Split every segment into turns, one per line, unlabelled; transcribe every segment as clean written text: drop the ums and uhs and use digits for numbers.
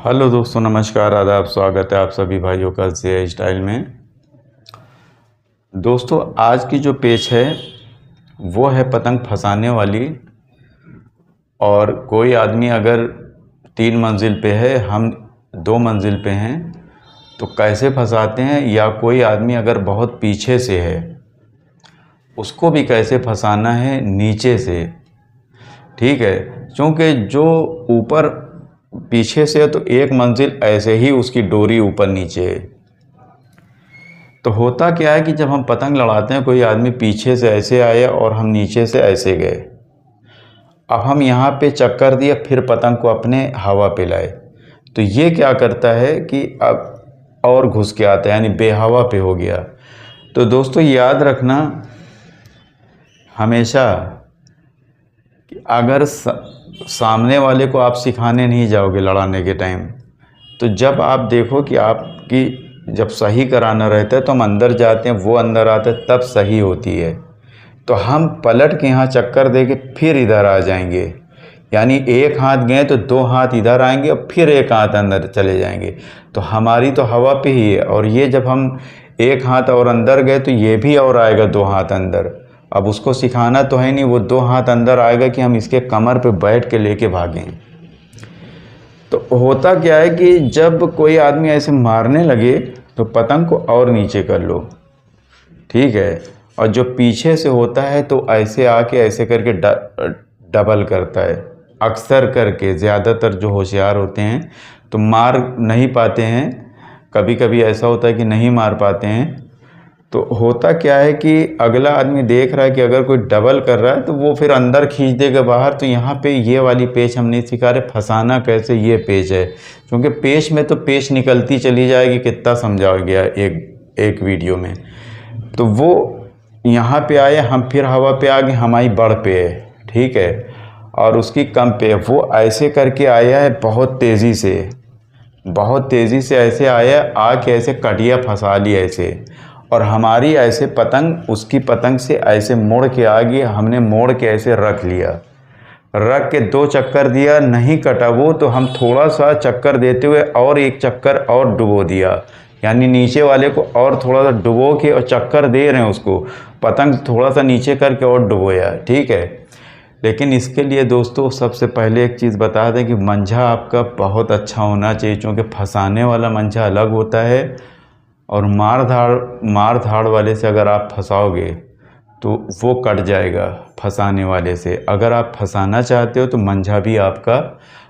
Hello दोस्तों, नमस्कार, आदाब, स्वागत है आप सभी भाइयों का जे स्टाइल में। दोस्तों, आज की जो पेच है वो है पतंग फंसाने वाली। और कोई आदमी अगर 3 मंजिल पे है, हम 2 मंजिल पे हैं, तो कैसे फंसाते हैं, या कोई आदमी अगर बहुत पीछे से है उसको भी कैसे फंसाना है नीचे से। ठीक है, क्योंकि जो ऊपर पीछे से है तो 1 मंजिल ऐसे ही उसकी डोरी ऊपर नीचे है। तो होता क्या है कि जब हम पतंग लड़ाते हैं, कोई आदमी पीछे से ऐसे आया और हम नीचे से ऐसे गए। अब हम यहाँ पे चक्कर दिए, फिर पतंग को अपने हवा पे लाए, तो ये क्या करता है कि अब और घुस के आता है, यानी बेहवा पे हो गया। तो दोस्तों याद रखना हमेशा कि अगर सामने वाले को आप सिखाने नहीं जाओगे लड़ाने के टाइम, तो जब आप देखो कि आपकी जब सही कराना रहता है तो हम अंदर जाते हैं, वो अंदर आते हैं, तब सही होती है। तो हम पलट के यहाँ चक्कर दे के फिर इधर आ जाएंगे, यानी एक हाथ गए तो 2 हाथ इधर आएंगे और फिर एक हाथ अंदर चले जाएंगे। तो हमारी तो हवा पे ही है, और ये जब हम एक हाथ और अंदर गए तो ये भी और आएगा 2 हाथ अंदर। अब उसको सिखाना तो है नहीं, वो 2 हाथ अंदर आएगा कि हम इसके कमर पे बैठ के लेके भागें। तो होता क्या है कि जब कोई आदमी ऐसे मारने लगे तो पतंग को और नीचे कर लो, ठीक है। और जो पीछे से होता है तो ऐसे आके ऐसे करके डबल करता है, अक्सर करके। ज़्यादातर जो होशियार होते हैं तो मार नहीं पाते हैं, कभी कभी ऐसा होता है कि नहीं मार पाते हैं। तो होता क्या है कि अगला आदमी देख रहा है कि अगर कोई डबल कर रहा है तो वो फिर अंदर खींच देगा बाहर। तो यहाँ पे ये वाली पेच हम नहीं सिखा रहे, फंसाना कैसे, ये पेच है। क्योंकि पेच में तो पेच निकलती चली जाएगी, कितना समझाया गया एक वीडियो में। तो वो यहाँ पे आए, हम फिर हवा पे आ गए, हमारी बढ़ पे है, ठीक है, और उसकी कम पे है। वो ऐसे करके आया है बहुत तेज़ी से, बहुत तेज़ी से ऐसे आया, आके ऐसे कटिया फंसा ली ऐसे, और हमारी ऐसे पतंग उसकी पतंग से ऐसे मोड़ के आ गई। हमने मोड़ के ऐसे रख लिया, रख के 2 चक्कर दिया, नहीं कटा वो, तो हम थोड़ा सा चक्कर देते हुए और 1 चक्कर और डुबो दिया, यानी नीचे वाले को और थोड़ा सा डुबो के और चक्कर दे रहे हैं उसको, पतंग थोड़ा सा नीचे करके और डुबोया, ठीक है। लेकिन इसके लिए दोस्तों सबसे पहले एक चीज़ बता दें कि मंझा आपका बहुत अच्छा होना चाहिए, क्योंकि फंसाने वाला मंझा अलग होता है, और मार धाड़ वाले से अगर आप फंसाओगे तो वो कट जाएगा फंसाने वाले से। अगर आप फंसाना चाहते हो तो मंझा भी आपका,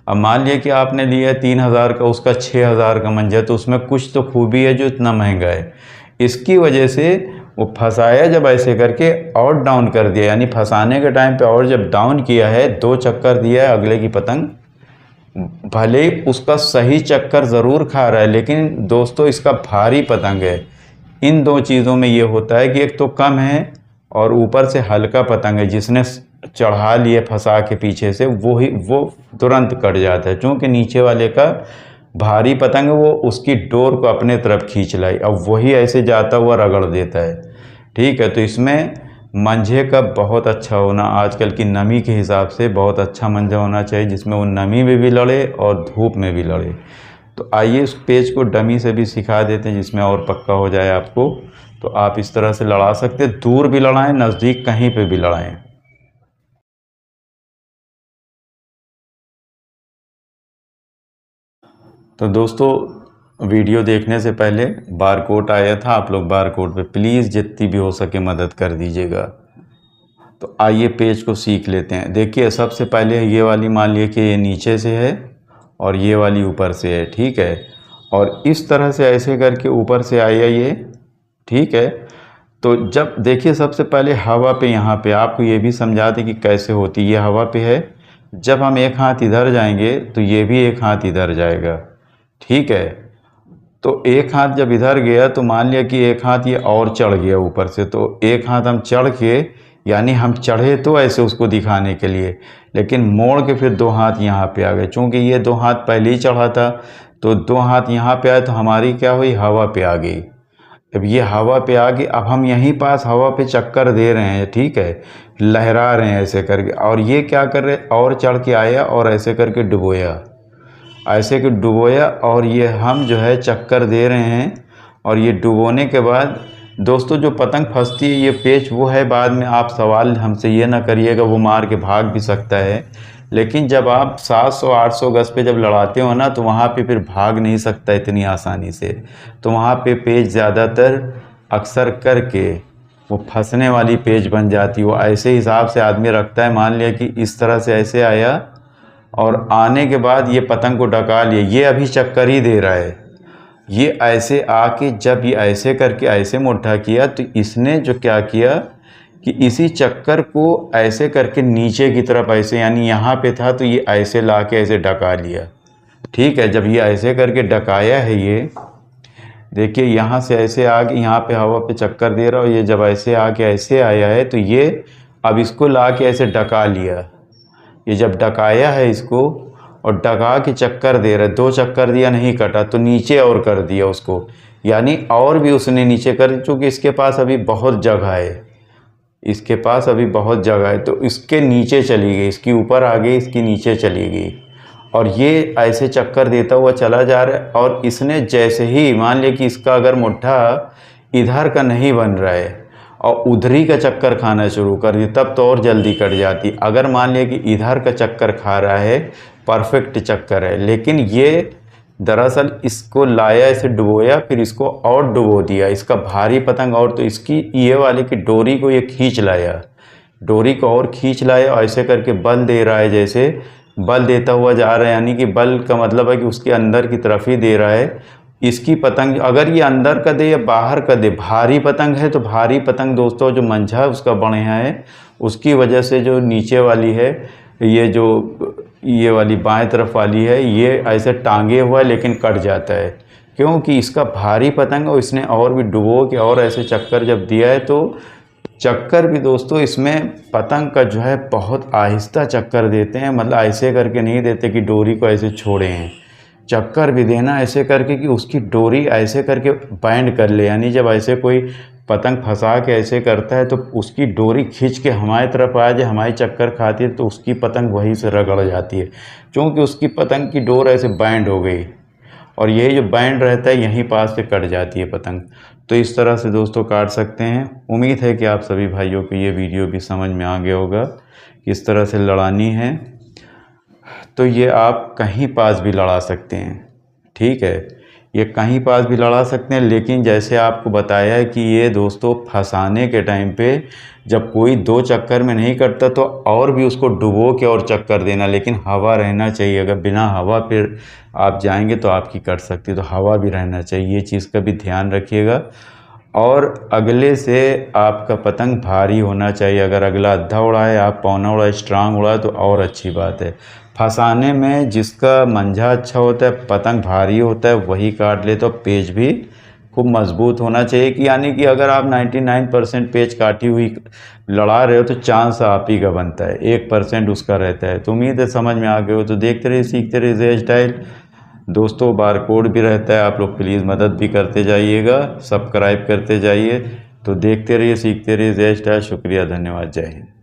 अब मान लिया कि आपने लिया 3000 का, उसका 6000 का मंझा, तो उसमें कुछ तो खूबी है जो इतना महंगा है। इसकी वजह से वो फंसाया जब ऐसे करके और डाउन कर दिया, यानी फंसाने के टाइम पे और जब डाउन किया है, 2 चक्कर दिया है, अगले की पतंग भले ही उसका सही चक्कर ज़रूर खा रहा है, लेकिन दोस्तों इसका भारी पतंग है। इन 2 चीज़ों में ये होता है कि एक तो कम है और ऊपर से हल्का पतंग है, जिसने चढ़ा लिए फंसा के पीछे से वो तुरंत कट जाता है। क्योंकि नीचे वाले का भारी पतंग है, वो उसकी डोर को अपने तरफ खींच लाई, अब वही ऐसे जाता हुआ रगड़ देता है, ठीक है। तो इसमें मंझे का बहुत अच्छा होना, आजकल की नमी के हिसाब से बहुत अच्छा मंझा होना चाहिए, जिसमें वो नमी में भी लड़े और धूप में भी लड़े। तो आइए उस पेज को डमी से भी सिखा देते हैं, जिसमें और पक्का हो जाए आपको। तो आप इस तरह से लड़ा सकते हैं, दूर भी लड़ाएं, नज़दीक कहीं पे भी लड़ाएं। तो दोस्तों वीडियो देखने से पहले बारकोड आया था, आप लोग बारकोड पे प्लीज़ जितनी भी हो सके मदद कर दीजिएगा। तो आइए पेज को सीख लेते हैं। देखिए सबसे पहले ये वाली मान लिया कि ये नीचे से है और ये वाली ऊपर से है, ठीक है। और इस तरह से ऐसे करके ऊपर से आया ये, ठीक है। तो जब देखिए सबसे पहले हवा पे, यहाँ पे आपको ये भी समझा दें कि कैसे होती है। ये हवा पे है, जब हम एक हाथ इधर जाएंगे तो ये भी एक हाथ इधर जाएगा, ठीक है। तो एक हाथ जब इधर गया तो मान लिया कि एक हाथ ये और चढ़ गया ऊपर से, तो एक हाथ हम चढ़ के, यानी हम चढ़े तो ऐसे उसको दिखाने के लिए, लेकिन मोड़ के फिर 2 हाथ यहाँ पे आ गए। चूँकि ये 2 हाथ पहले ही चढ़ा था तो 2 हाथ यहाँ पे आए, तो हमारी क्या हुई, हवा पे आ गई। अब ये हवा पे आ गई, अब हम यहीं पास हवा पे चक्कर दे रहे हैं, ठीक है, लहरा रहे हैं ऐसे करके, और ये क्या कर रहे, और चढ़ के आया और ऐसे करके डुबोया। ऐसे कि डुबोया और ये हम जो है चक्कर दे रहे हैं। और ये डुबोने के बाद दोस्तों जो पतंग फंसती है ये पेच वो है, बाद में आप सवाल हमसे ये ना करिएगा, वो मार के भाग भी सकता है। लेकिन जब आप 700-800 गज पे जब लड़ाते हो ना तो वहाँ पे फिर भाग नहीं सकता इतनी आसानी से। तो वहाँ पे पेच ज़्यादातर अक्सर करके वो फंसने वाली पेच बन जाती है। वो ऐसे हिसाब से आदमी रखता है, मान लिया कि इस तरह से ऐसे आया और आने के बाद ये पतंग को डका लिया, ये अभी चक्कर ही दे रहा है। ये ऐसे आके जब ये ऐसे करके ऐसे मुट्ठा किया तो इसने जो क्या किया कि इसी चक्कर को ऐसे करके नीचे की तरफ ऐसे, यानी यहाँ पे था तो ये ऐसे ला के ऐसे डका लिया। ठीक है, जब ये ऐसे करके डकाया है, ये देखिए यहाँ से ऐसे आके यहाँ पे हवा पे चक्कर दे रहा हो, ये जब ऐसे आके ऐसे आया है तो ये अब इसको ला के ऐसे डका लिया। ये जब डकाया है इसको और डका के चक्कर दे रहा है, 2 चक्कर दिया नहीं कटा तो नीचे और कर दिया उसको, यानी और भी उसने नीचे कर, चूँकि इसके पास अभी बहुत जगह है, इसके पास अभी बहुत जगह है तो इसके नीचे चली गई, इसकी ऊपर आ गई, इसकी नीचे चली गई और ये ऐसे चक्कर देता हुआ चला जा रहा है। और इसने जैसे ही मान लिया कि इसका अगर मुट्ठा इधर का नहीं बन रहा है और उधरी का चक्कर खाना शुरू कर दी तब तो और जल्दी कट जाती। अगर मान लिया कि इधर का चक्कर खा रहा है, परफेक्ट चक्कर है, लेकिन ये दरअसल इसको लाया, इसे डुबोया, फिर इसको और डुबो दिया, इसका भारी पतंग, और तो इसकी ये वाले की डोरी को ये खींच लाया, डोरी को और खींच लाया, ऐसे करके बल दे रहा है, जैसे बल देता हुआ जा रहा है, यानी कि बल का मतलब है कि उसके अंदर की तरफ ही दे रहा है। इसकी पतंग अगर ये अंदर का दे या बाहर का दे, भारी पतंग है तो भारी पतंग दोस्तों जो मंझा उसका बढ़िया है, उसकी वजह से जो नीचे वाली है, ये जो ये वाली बाएं तरफ वाली है, ये ऐसे टांगे हुआ है लेकिन कट जाता है क्योंकि इसका भारी पतंग और इसने और भी डुबो के और ऐसे चक्कर जब दिया है तो चक्कर भी दोस्तों इसमें पतंग का जो है बहुत आहिस्ता चक्कर देते हैं, मतलब ऐसे करके नहीं देते कि डोरी को ऐसे छोड़े हैं, चक्कर भी देना ऐसे करके कि उसकी डोरी ऐसे करके बाइंड कर ले, यानी जब ऐसे कोई पतंग फंसा के ऐसे करता है तो उसकी डोरी खींच के हमारी तरफ आ जाए, हमारी चक्कर खाती है तो उसकी पतंग वहीं से रगड़ जाती है, क्योंकि उसकी पतंग की डोर ऐसे बाइंड हो गई और यही जो बैंड रहता है यहीं पास पे कट जाती है पतंग। तो इस तरह से दोस्तों काट सकते हैं। उम्मीद है कि आप सभी भाइयों को ये वीडियो भी समझ में आ गया होगा किस तरह से लड़ानी है। तो ये आप कहीं पास भी लड़ा सकते हैं, ठीक है, ये कहीं पास भी लड़ा सकते हैं, लेकिन जैसे आपको बताया है कि ये दोस्तों फंसाने के टाइम पे जब कोई 2 चक्कर में नहीं कटता तो और भी उसको डुबो के और चक्कर देना, लेकिन हवा रहना चाहिए। अगर बिना हवा फिर आप जाएंगे तो आपकी कट सकती है, तो हवा भी रहना चाहिए, ये चीज़ का भी ध्यान रखिएगा। और अगले से आपका पतंग भारी होना चाहिए, अगर अगला आधा उड़ा है, आप पौना उड़ा, स्ट्रांग उड़ा तो और अच्छी बात है। फंसाने में जिसका मंझा अच्छा होता है, पतंग भारी होता है, वही काट ले, तो पेच भी खूब मजबूत होना चाहिए कि यानी कि अगर आप 99% पेच काटी हुई लड़ा रहे हो तो चांस आप ही का बनता है, 1% उसका रहता है। तो उम्मीद है समझ में आ गए हो। तो देखते रहिए, सीखते रहिए हेयर स्टाइल दोस्तों। बारकोड भी रहता है, आप लोग प्लीज़ मदद भी करते जाइएगा, सब्सक्राइब करते जाइए। तो देखते रहिए, सीखते रहिए हेयर स्टाइल। शुक्रिया, धन्यवाद, जय हिंद।